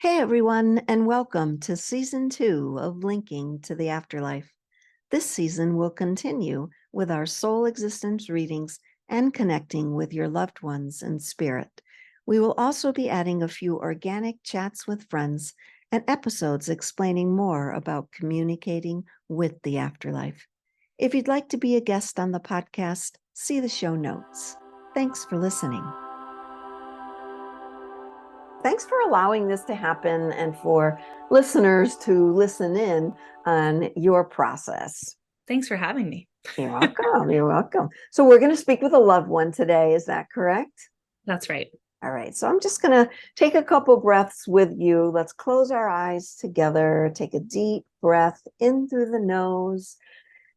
Hey everyone, and welcome to Season 2 of Linking to the Afterlife. This season will continue with our soul existence readings and connecting with your loved ones in spirit. We will also be adding a few organic chats with friends and episodes explaining more about communicating with the afterlife. If you'd like to be a guest on the podcast, see the show notes. Thanks for listening. Thanks for allowing this to happen and for listeners to listen in on your process. Thanks for having me. You're welcome. You're welcome. So we're going to speak with a loved one today. Is that correct? That's right. All right. So I'm just going to take a couple breaths with you. Let's close our eyes together. Take a deep breath in through the nose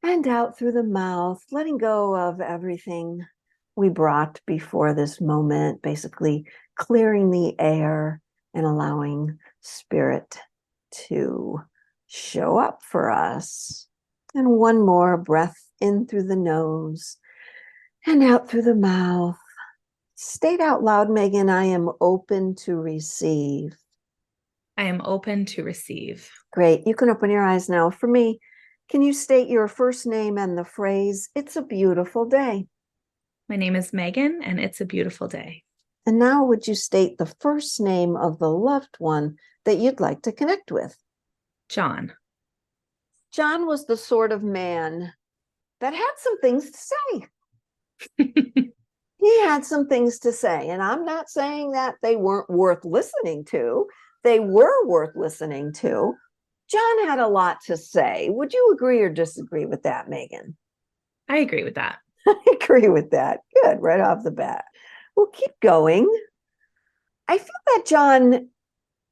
and out through the mouth, letting go of everything we brought before this moment, basically clearing the air and allowing spirit to show up for us. And one more breath in through the nose and out through the mouth. State out loud, Megan, I am open to receive. I am open to receive. Great. You can open your eyes now. For me, can you state your first name and the phrase, "It's a beautiful day"? My name is Megan, and it's a beautiful day. And now would you state the first name of the loved one that you'd like to connect with? John. John was the sort of man that had some things to say. He had some things to say, and I'm not saying that they weren't worth listening to. They were worth listening to. John had a lot to say. Would you agree or disagree with that, Megan? I agree with that. I agree with that. Good, right off the bat. We'll keep going. I feel that John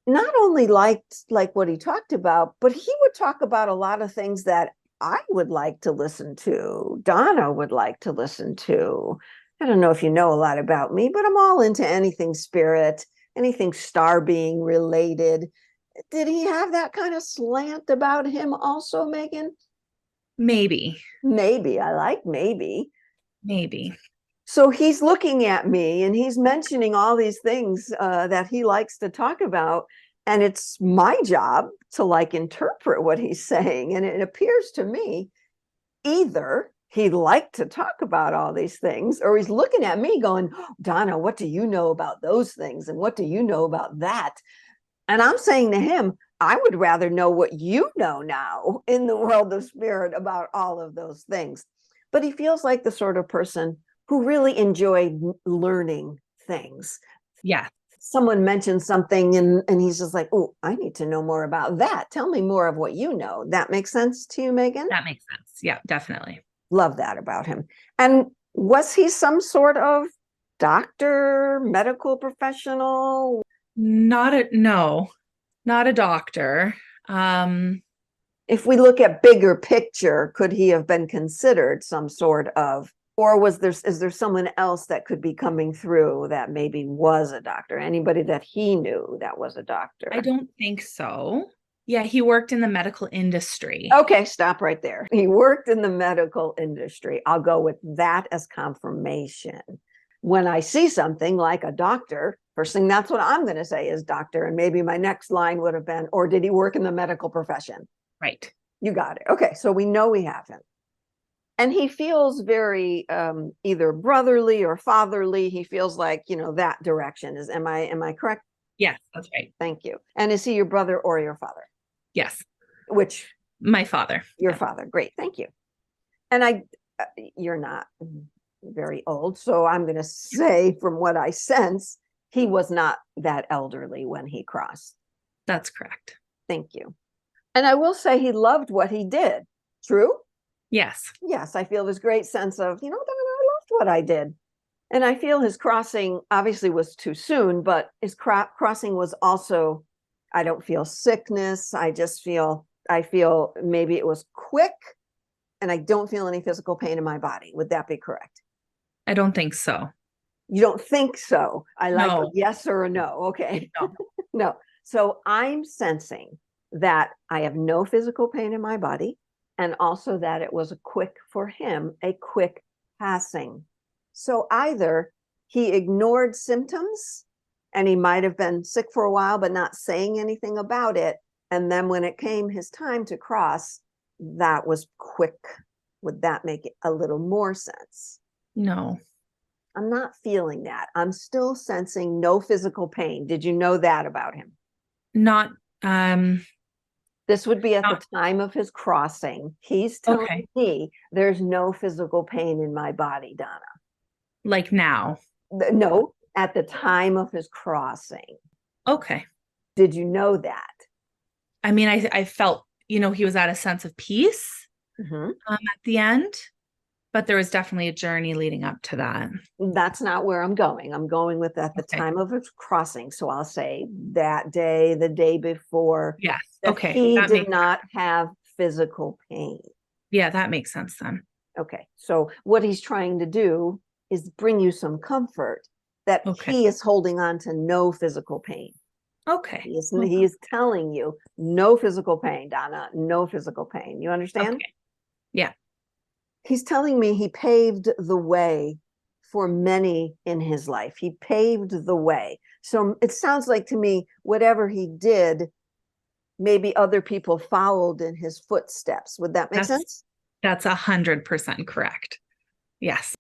not only liked what he talked about, but he would talk about a lot of things that I would like to listen to. Donna would like to listen to. I don't know if you know a lot about me, but I'm all into anything spirit, anything star being related. Did he have that kind of slant about him also, Megan? Maybe. Maybe. I like maybe. Maybe. So he's looking at me and he's mentioning all these things that he likes to talk about. And it's my job to interpret what he's saying. And it appears to me either he'd like to talk about all these things, or he's looking at me going, Donna, what do you know about those things? And what do you know about that? And I'm saying to him, I would rather know what you know now in the world of spirit about all of those things. But he feels like the sort of person who really enjoyed learning things. Yeah. Someone mentioned something and he's just like, oh, I need to know more about that. Tell me more of what you know. That makes sense to you, Megan? That makes sense. Yeah, definitely. Love that about him. And was he some sort of doctor, medical professional? Not a doctor. If we look at bigger picture, could he have been considered some sort of, or is there someone else that could be coming through that maybe was a doctor? Anybody that he knew that was a doctor? I don't think so. Yeah, he worked in the medical industry. Okay, stop right there. He worked in the medical industry. I'll go with that as confirmation. When I see something like a doctor, first thing that's what I'm going to say is doctor. And maybe my next line would have been, or did he work in the medical profession? Right. You got it. Okay, so we know we have him. And he feels very either brotherly or fatherly. He feels like, that direction is, am I correct? Yes, that's right. Thank you. And is he your brother or your father? Yes. Which? My father. Your father. Great. Thank you. And you're not very old. So I'm going to say, from what I sense, he was not that elderly when he crossed. That's correct. Thank you. And I will say he loved what he did. True? Yes. Yes, I feel this great sense of, I loved what I did. And I feel his crossing obviously was too soon, but his crossing was also, I don't feel sickness. I feel maybe it was quick and I don't feel any physical pain in my body. Would that be correct? I don't think so. You don't think so? I like No. a yes or a no. Okay. No. No. So I'm sensing that I have no physical pain in my body, and also that it was a quick passing. So either he ignored symptoms And he might have been sick for a while, but not saying anything about it. And then when it came his time to cross, that was quick. Would that make it a little more sense? No, I'm not feeling that. I'm still sensing no physical pain. Did you know that about him? not, This would be at the not, time of his crossing. He's telling okay. me there's no physical pain in my body, Donna. Like now. No, at the time of his crossing. Okay. Did you know that? I mean, I felt, he was at a sense of peace at the end, but there was definitely a journey leading up to that. That's not where I'm going. I'm going with at the time of his crossing. So I'll say that day, the day before. Yes. That Okay. he That did not have physical pain. Yeah, that makes sense then. Okay. So what he's trying to do is bring you some comfort that Okay. he is holding on to no physical pain. Okay. He is telling you no physical pain, Donna, no physical pain. You understand? Okay. Yeah. He's telling me he paved the way for many in his life. He paved the way. So it sounds like to me, whatever he did, maybe other people followed in his footsteps. Would that make sense? That's 100% correct. Yes.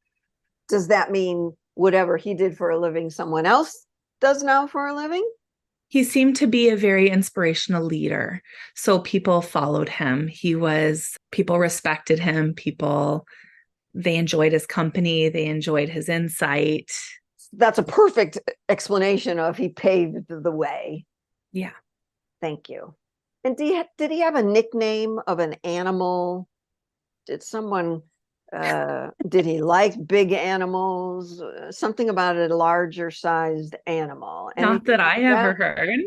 Does that mean whatever he did for a living, someone else does now for a living? He seemed to be a very inspirational leader. So people followed him. People respected him. They enjoyed his company. They enjoyed his insight. That's a perfect explanation of he paved the way. Yeah. Thank you. And did he have a nickname of an animal? Did he like big animals? Something about a larger sized animal. Not that I like ever heard.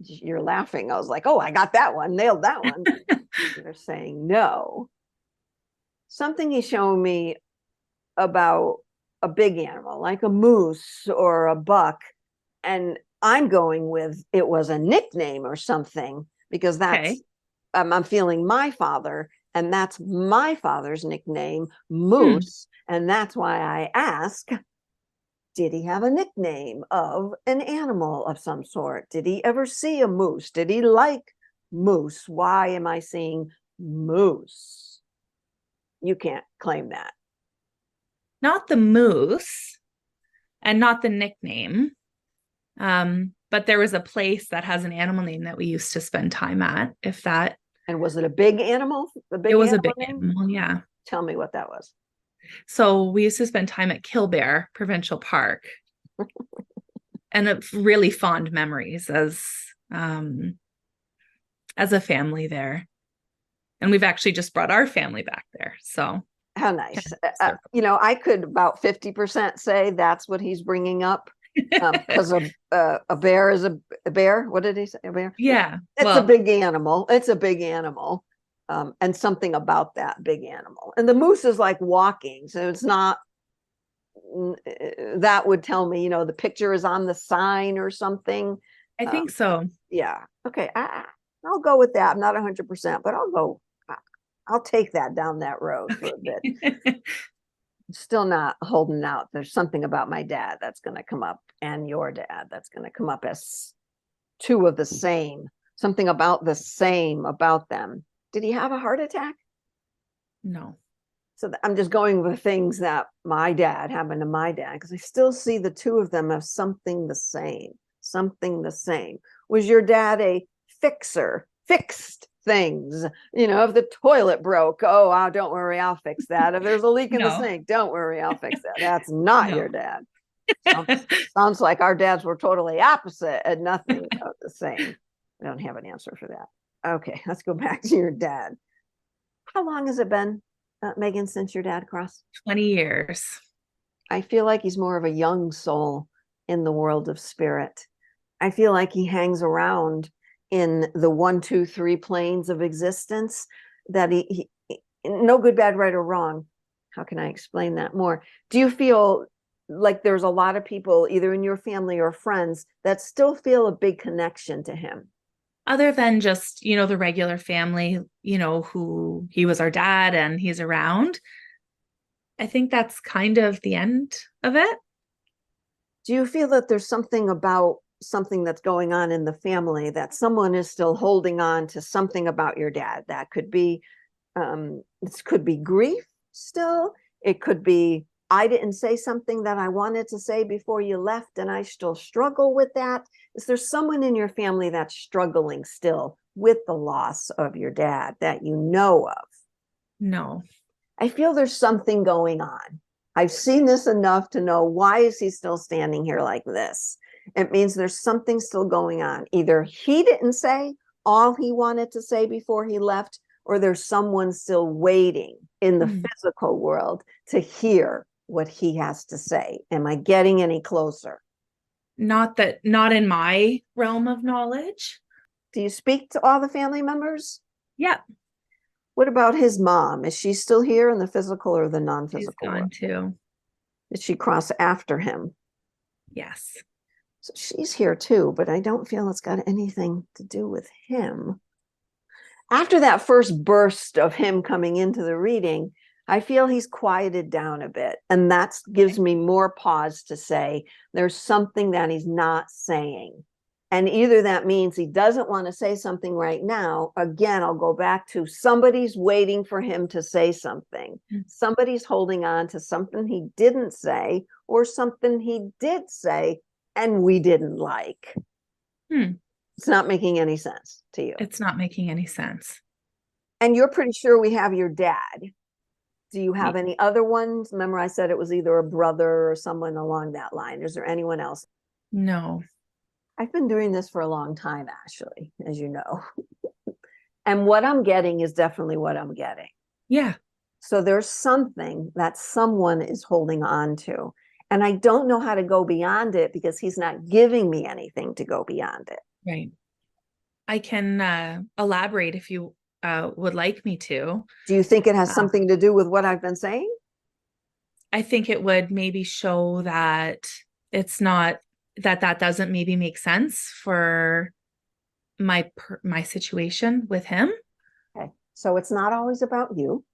You're laughing. I was like, oh, I got that one, nailed that one. You're saying no. Something he's showing me about a big animal, like a moose or a buck. And I'm going with it was a nickname or something, because that's, I'm feeling my father, and that's my father's nickname, Moose. And that's why I ask, did he have a nickname of an animal of some sort? Did he ever see a moose? Did he like moose? Why am I seeing moose? You can't claim that. Not the moose and not the nickname. But there was a place that has an animal name that we used to spend time at, if that. And was it a big animal? It was a big animal, yeah. Tell me what that was. So we used to spend time at Killbear Provincial Park. And it's really fond memories as a family there. And we've actually just brought our family back there. So how nice. I could about 50% say that's what he's bringing up. Because a bear is a bear. What did he say? A bear? Yeah. It's a big animal. It's a big animal. And something about that big animal. And the moose is like walking. So it's not, that would tell me, the picture is on the sign or something. I think so. Yeah. Okay. I'll go with that. I'm not 100%, but I'll take that down that road for a bit. Still not holding out. There's something about my dad that's going to come up, and your dad that's going to come up as two of the same. Something about the same about them. Did he have a heart attack? No. So I'm just going with things that my dad happened to my dad, because I still see the two of them as something the same. Something the same. Was your dad a fixer? Fixed things, if the toilet broke, don't worry, I'll fix that. If there's a leak in the sink, don't worry, I'll fix that. That's not your dad. Sounds like our dads were totally opposite and nothing the same. I don't have an answer for that. Okay, let's go back to your dad. How long has it been, Megan, since your dad crossed? 20 years. I feel like he's more of a young soul in the world of spirit. I feel like he hangs around in the 1, 2, 3 planes of existence, that he no good, bad, right, or wrong. How can I explain that more? Do you feel like there's a lot of people, either in your family or friends, that still feel a big connection to him? Other than just, the regular family, who he was our dad and he's around. I think that's kind of the end of it. Do you feel that there's something about something that's going on in the family, that someone is still holding on to something about your dad? That could be, this could be grief still. It could be, I didn't say something that I wanted to say before you left, and I still struggle with that. Is there someone in your family that's struggling still with the loss of your dad that you know of? No. I feel there's something going on. I've seen this enough to know, why is he still standing here like this? It means there's something still going on. Either he didn't say all he wanted to say before he left, or there's someone still waiting in the physical world to hear what he has to say. Am I getting any closer? Not in my realm of knowledge. Do you speak to all the family members? Yeah. What about his mom? Is she still here in the physical or the She's non-physical gone world? too. Did she cross after him? Yes. So she's here too, but I don't feel it's got anything to do with him. After that first burst of him coming into the reading, I feel he's quieted down a bit. And that gives me more pause to say there's something that he's not saying. And either that means he doesn't want to say something right now. Again, I'll go back to, somebody's waiting for him to say something. Somebody's holding on to something he didn't say, or something he did say and we didn't like. It's not making any sense to you. It's not making any sense. And you're pretty sure we have your dad. Do you have any other ones? Remember, I said it was either a brother or someone along that line. Is there anyone else? No. I've been doing this for a long time, Ashley, as you know. And what I'm getting is definitely what I'm getting. Yeah. So there's something that someone is holding on to. And I don't know how to go beyond it, because he's not giving me anything to go beyond it. Right. I can elaborate if you would like me to. Do you think it has something to do with what I've been saying? I think it would maybe show that it's not, that doesn't maybe make sense for my situation with him. Okay. So it's not always about you.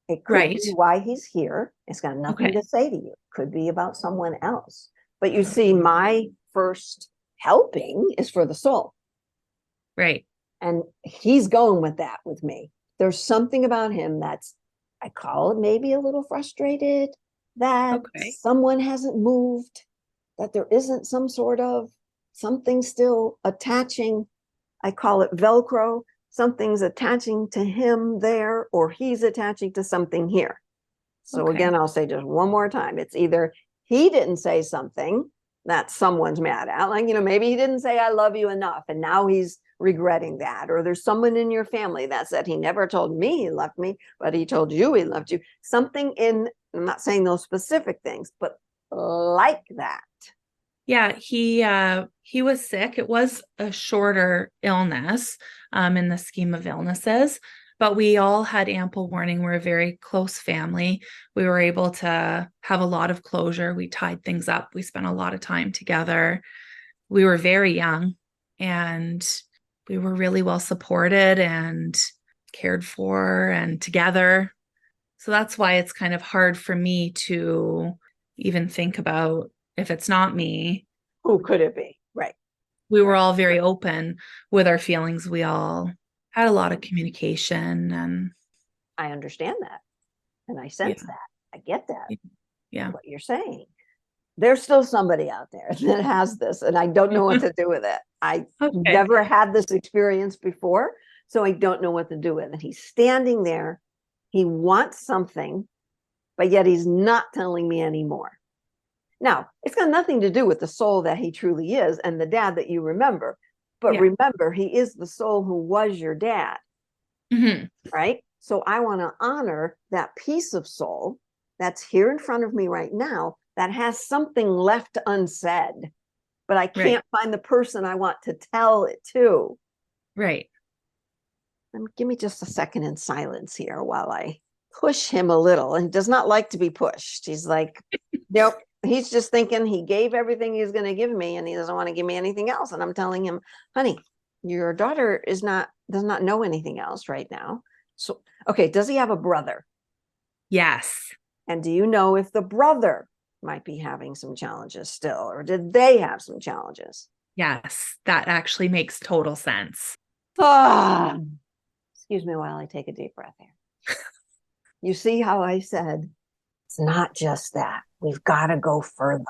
It could Right. be why he's here. It's got nothing Okay. to say to you. It could be about someone else. But you see, my first helping is for the soul. Right. And he's going with that with me. There's something about him that's, I call it maybe a little frustrated, that someone hasn't moved, that there isn't some sort of something still attaching. I call it Velcro. Something's attaching to him there, or he's attaching to something here. So again, I'll say just one more time. It's either he didn't say something that someone's mad at, like, maybe he didn't say I love you enough, and now he's regretting that. Or there's someone in your family that said he never told me he loved me, but he told you he loved you. Something in, I'm not saying those specific things, but like that. Yeah, he was sick. It was a shorter illness in the scheme of illnesses, but we all had ample warning. We're a very close family. We were able to have a lot of closure. We tied things up. We spent a lot of time together. We were very young, and we were really well supported and cared for and together. So that's why it's kind of hard for me to even think about, if it's not me, who could it be? Right. We were all very open with our feelings. We all had a lot of communication, and I understand that. And I sense that. I get that. Yeah. What you're saying. There's still somebody out there that has this, and I don't know what to do with it. I never had this experience before, so I don't know what to do with it. He's standing there. He wants something, but yet he's not telling me anymore. Now, it's got nothing to do with the soul that he truly is and the dad that you remember. But remember, he is the soul who was your dad. Right? So I want to honor that piece of soul that's here in front of me right now that has something left unsaid, but I can't find the person I want to tell it to. Right. Give me just a second in silence here while I push him a little. And he does not like to be pushed. He's like, nope. He's just thinking he gave everything he's going to give me, and he doesn't want to give me anything else. And I'm telling him, honey, your daughter does not know anything else right now. So, okay, does he have a brother? Yes. And do you know if the brother might be having some challenges still, or did they have some challenges? Yes, that actually makes total sense. Ah, excuse me while I take a deep breath here. You see how I said, it's not just that. We've got to go further.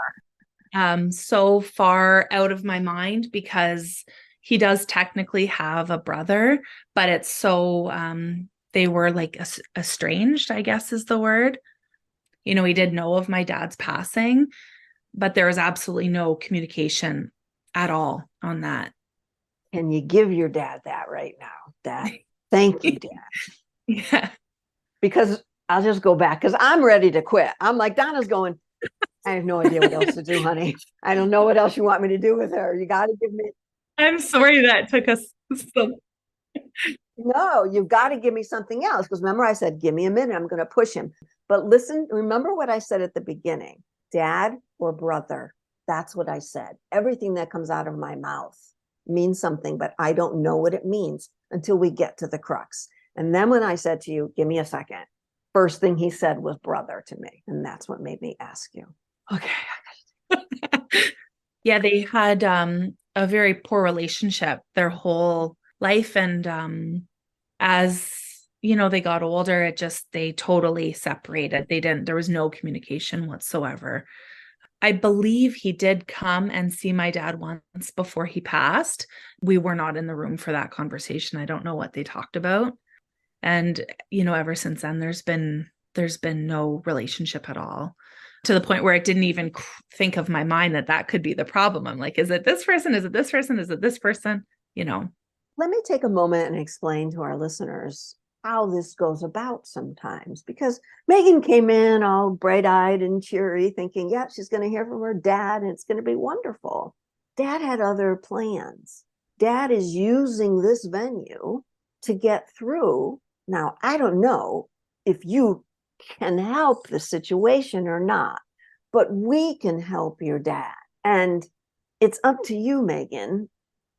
So far out of my mind, because he does technically have a brother, but it's so they were like estranged, I guess is the word. You know, he did know of my dad's passing, but there was absolutely no communication at all on that. Can you give your dad that right now, Dad? Thank you, Dad. Yeah. Because I'll just go back because I'm ready to quit. I'm like, Donna's going, I have no idea what else to do, honey. I don't know what else you want me to do with her. You got to give me. I'm sorry that took us so. No, you've got to give me something else. Because remember, I said, give me a minute. I'm going to push him. But listen, remember what I said at the beginning, dad or brother. That's what I said. Everything that comes out of my mouth means something, but I don't know what it means until we get to the crux. And then when I said to you, give me a second, first thing he said was brother to me. And that's what made me ask you. Okay. Yeah, they had a very poor relationship their whole life. And as you know, they got older, they totally separated. There was no communication whatsoever. I believe he did come and see my dad once before he passed. We were not in the room for that conversation. I don't know what they talked about. And, you know, ever since then, there's been no relationship at all, to the point where it didn't even think of my mind that could be the problem. I'm like, is it this person? Is it this person? Is it this person? You know. Let me take a moment and explain to our listeners how this goes about sometimes, because Megan came in all bright-eyed and cheery thinking, yeah, she's going to hear from her dad and it's going to be wonderful. Dad had other plans. Dad is using this venue to get through. Now, I don't know if you can help the situation or not, but we can help your dad. And it's up to you, Megan.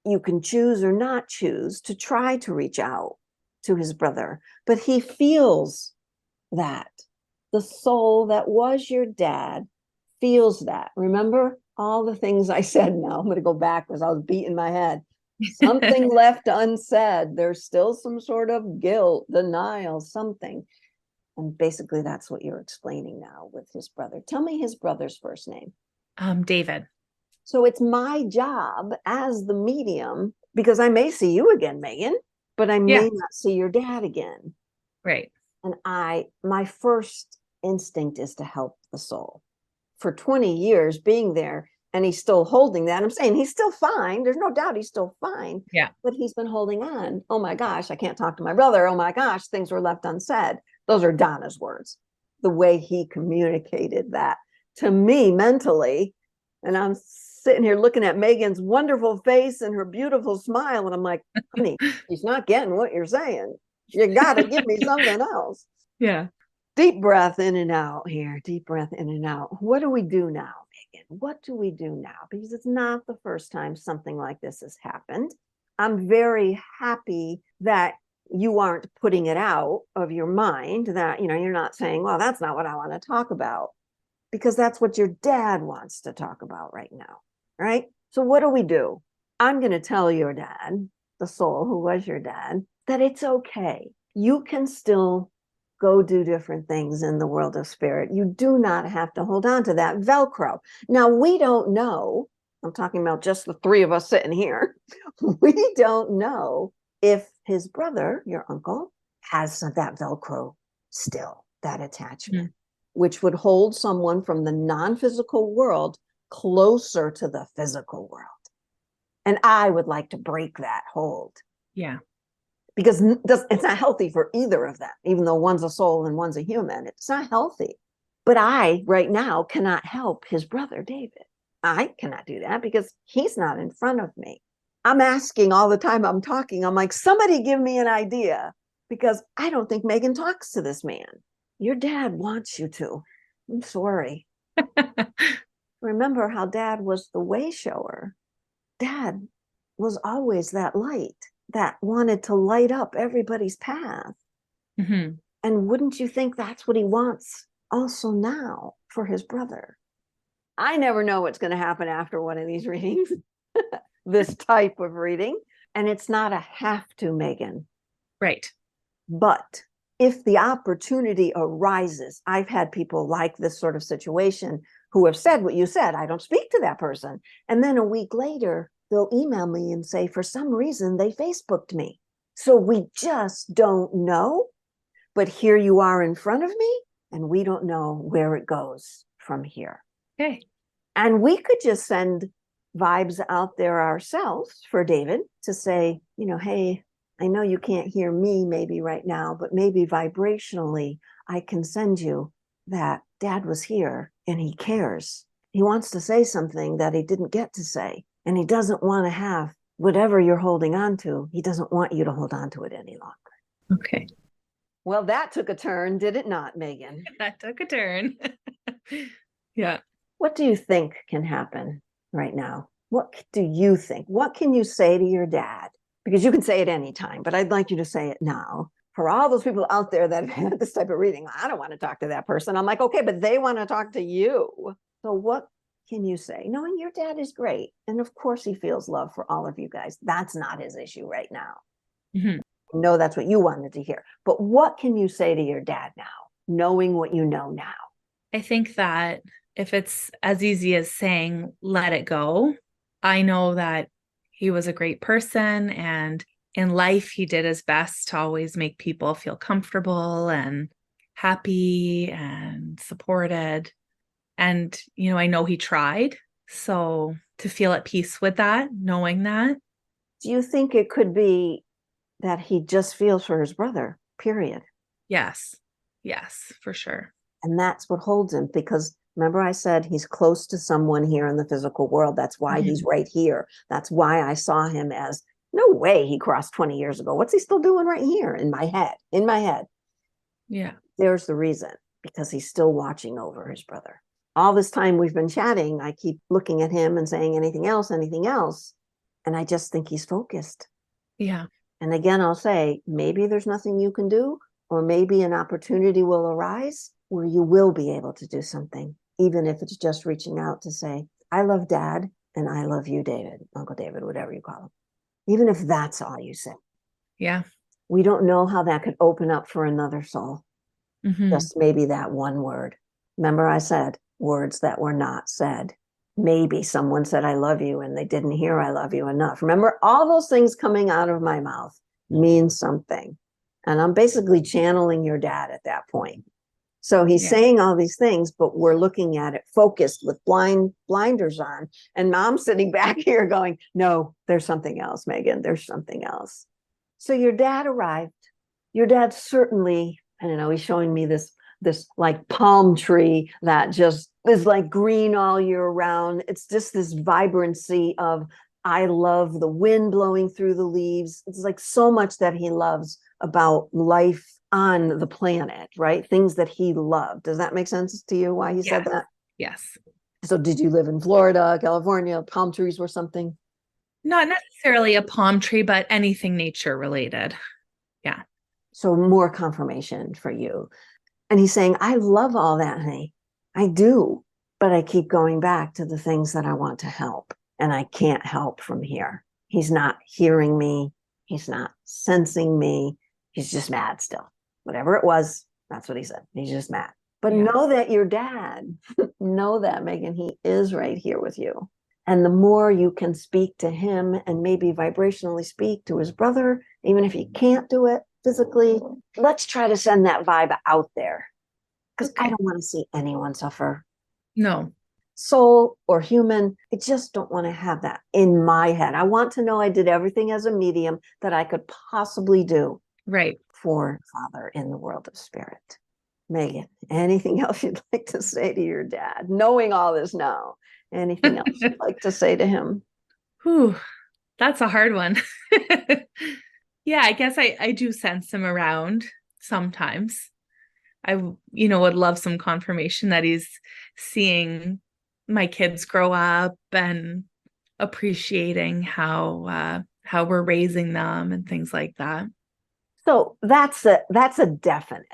You can choose or not choose to try to reach out to his brother, but he feels that. The soul that was your dad feels that. Remember all the things I said? Now I'm going to go back because I was beating my head. Something left unsaid. There's still some sort of guilt, denial, something. And basically that's what you're explaining now with his brother. Tell me his brother's first name. David. So it's my job as the medium, because I may see you again, Megan, but I may not see your dad again. Right. And my first instinct is to help the soul. For 20 years being there, and he's still holding that. I'm saying he's still fine. There's no doubt he's still fine. Yeah. But he's been holding on. Oh my gosh, I can't talk to my brother. Oh my gosh, things were left unsaid. Those are Donna's words. The way he communicated that to me mentally. And I'm sitting here looking at Megan's wonderful face and her beautiful smile. And I'm like, honey, she's not getting what you're saying. You got to give me something else. Yeah. Deep breath in and out here. Deep breath in and out. What do we do now, Megan? What do we do now? Because it's not the first time something like this has happened. I'm very happy that you aren't putting it out of your mind, that, you know, you're not saying, well, that's not what I want to talk about, because that's what your dad wants to talk about right now. Right? So what do? I'm going to tell your dad, the soul who was your dad, that it's okay. You can still go do different things in the world of spirit. You do not have to hold on to that Velcro. Now, we don't know. I'm talking about just the three of us sitting here. We don't know if his brother, your uncle, has that Velcro still, that attachment, which would hold someone from the non-physical world closer to the physical world. And I would like to break that hold. Yeah. Because it's not healthy for either of them, even though one's a soul and one's a human. It's not healthy. But I, right now, cannot help his brother, David. I cannot do that because he's not in front of me. I'm asking all the time I'm talking. I'm like, somebody give me an idea, because I don't think Megan talks to this man. Your dad wants you to. I'm sorry. Remember how Dad was the way shower. Dad was always that light that wanted to light up everybody's path. Mm-hmm. And wouldn't you think that's what he wants also now for his brother? I never know what's going to happen after one of these readings, this type of reading. And it's not a have to, Megan. Right. But if the opportunity arises, I've had people like this sort of situation who have said what you said, I don't speak to that person. And then a week later, they'll email me and say, for some reason, they Facebooked me. So we just don't know. But here you are in front of me, and we don't know where it goes from here. Okay. And we could just send vibes out there ourselves for David to say, hey, I know you can't hear me maybe right now, but maybe vibrationally, I can send you that Dad was here and he cares. He wants to say something that he didn't get to say, and he doesn't want to have whatever you're holding on to. He doesn't want you to hold on to it any longer. Okay. Well, that took a turn, did it not, Megan? That took a turn. Yeah. What do you think can happen right now? What do you think? What can you say to your dad? Because you can say it anytime, but I'd like you to say it now. For all those people out there that have had this type of reading, I don't want to talk to that person. I'm like, okay, but they want to talk to you. So what can you say? Knowing your dad is great. And of course he feels love for all of you guys. That's not his issue right now. Mm-hmm. No, that's what you wanted to hear. But what can you say to your dad now, knowing what you know now? I think that if it's as easy as saying, let it go, I know that he was a great person, and in life, he did his best to always make people feel comfortable and happy and supported. And, I know he tried. So to feel at peace with that, knowing that. Do you think it could be that he just feels for his brother, period? Yes. Yes, for sure. And that's what holds him, because remember I said he's close to someone here in the physical world. That's why he's right here. That's why I saw him as, no way he crossed 20 years ago. What's he still doing right here in my head? Yeah. There's the reason, because he's still watching over his brother. All this time we've been chatting, I keep looking at him and saying anything else. And I just think he's focused. Yeah. And again, I'll say, maybe there's nothing you can do, or maybe an opportunity will arise where you will be able to do something, even if it's just reaching out to say, I love Dad and I love you, David, Uncle David, whatever you call him. Even if that's all you say. Yeah. We don't know how that could open up for another soul. Mm-hmm. Just maybe that one word. Remember I said words that were not said. Maybe someone said, I love you, and they didn't hear I love you enough. Remember, all those things coming out of my mouth mean something. And I'm basically channeling your dad at that point. So he's saying all these things, but we're looking at it focused with blinders on. And Mom's sitting back here going, no, there's something else, Megan. There's something else. So your dad arrived. Your dad certainly, I don't know, he's showing me this like palm tree that just is like green all year round. It's just this vibrancy of, I love the wind blowing through the leaves. It's like so much that he loves about life on the planet, right? Things that he loved. Does that make sense to you why he said that? Yes. So did you live in Florida, California? Palm trees were something? Not necessarily a palm tree, but anything nature related. Yeah. So more confirmation for you. And he's saying, I love all that, honey. I do. But I keep going back to the things that I want to help. And I can't help from here. He's not hearing me. He's not sensing me. He's just mad still. Whatever it was, that's what he said. He's just mad. But know that your dad, know that, Megan, he is right here with you. And the more you can speak to him and maybe vibrationally speak to his brother, even if you can't do it physically, let's try to send that vibe out there. Because I don't want to see anyone suffer. No. Soul or human, I just don't want to have that in my head. I want to know I did everything as a medium that I could possibly do. Right. For Father in the world of spirit. Megan, anything else you'd like to say to your dad? Knowing all this now, anything else you'd like to say to him? Whew, that's a hard one. Yeah, I guess I do sense him around sometimes. I, would love some confirmation that he's seeing my kids grow up and appreciating how we're raising them and things like that. So that's a definite.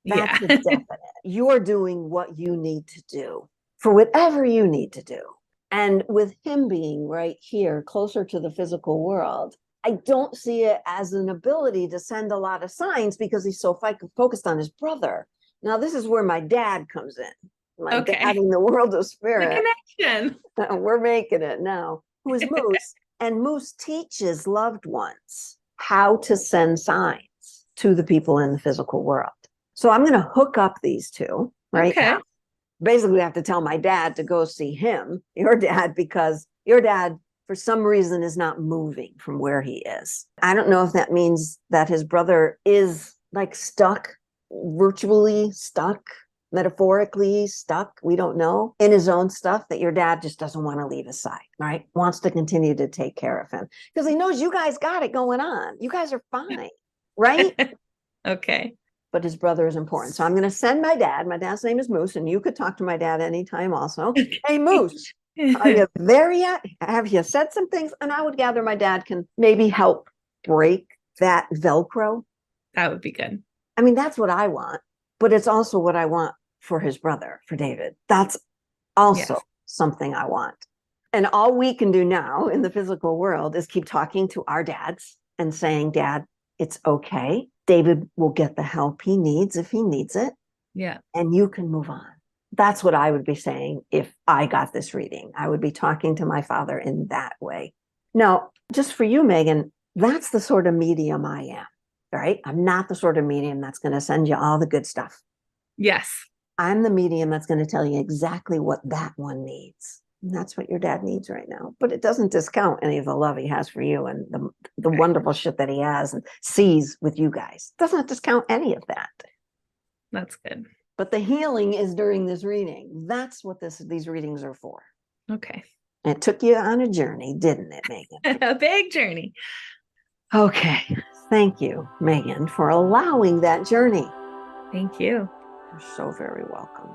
That's Yeah. a definite. You're doing what you need to do for whatever you need to do. And with him being right here, closer to the physical world, I don't see it as an ability to send a lot of signs because he's so focused on his brother. Now, this is where my dad comes in. My dad in the world of spirit. The connection. We're making it now. Who is Moose? And Moose teaches loved ones how to send signs to the people in the physical world. So I'm going to hook up these two right now. Basically, I have to tell my dad to go see him, your dad, because your dad, for some reason, is not moving from where he is. I don't know if that means that his brother is like stuck, virtually stuck, metaphorically stuck, we don't know, in his own stuff that your dad just doesn't want to leave his side, right? Wants to continue to take care of him because he knows you guys got it going on. You guys are fine, right? Okay. But his brother is important. So I'm going to send my dad. My dad's name is Moose, and you could talk to my dad anytime also. Hey, Moose, are you there yet? Have you said some things? And I would gather my dad can maybe help break that Velcro. That would be good. I mean, that's what I want, but it's also what I want for his brother, for David. That's also something I want. And all we can do now in the physical world is keep talking to our dads and saying, Dad, it's okay. David will get the help he needs if he needs it. Yeah. And you can move on. That's what I would be saying if I got this reading. I would be talking to my father in that way. Now, just for you, Megan, that's the sort of medium I am, right? I'm not the sort of medium that's going to send you all the good stuff. Yes. I'm the medium that's going to tell you exactly what that one needs. And that's what your dad needs right now. But it doesn't discount any of the love he has for you and the wonderful shit that he has and sees with you guys. It doesn't discount any of that. That's good. But the healing is during this reading. That's what these readings are for. Okay. It took you on a journey, didn't it, Megan? A big journey. Okay. Thank you, Megan, for allowing that journey. Thank you. You're so very welcome.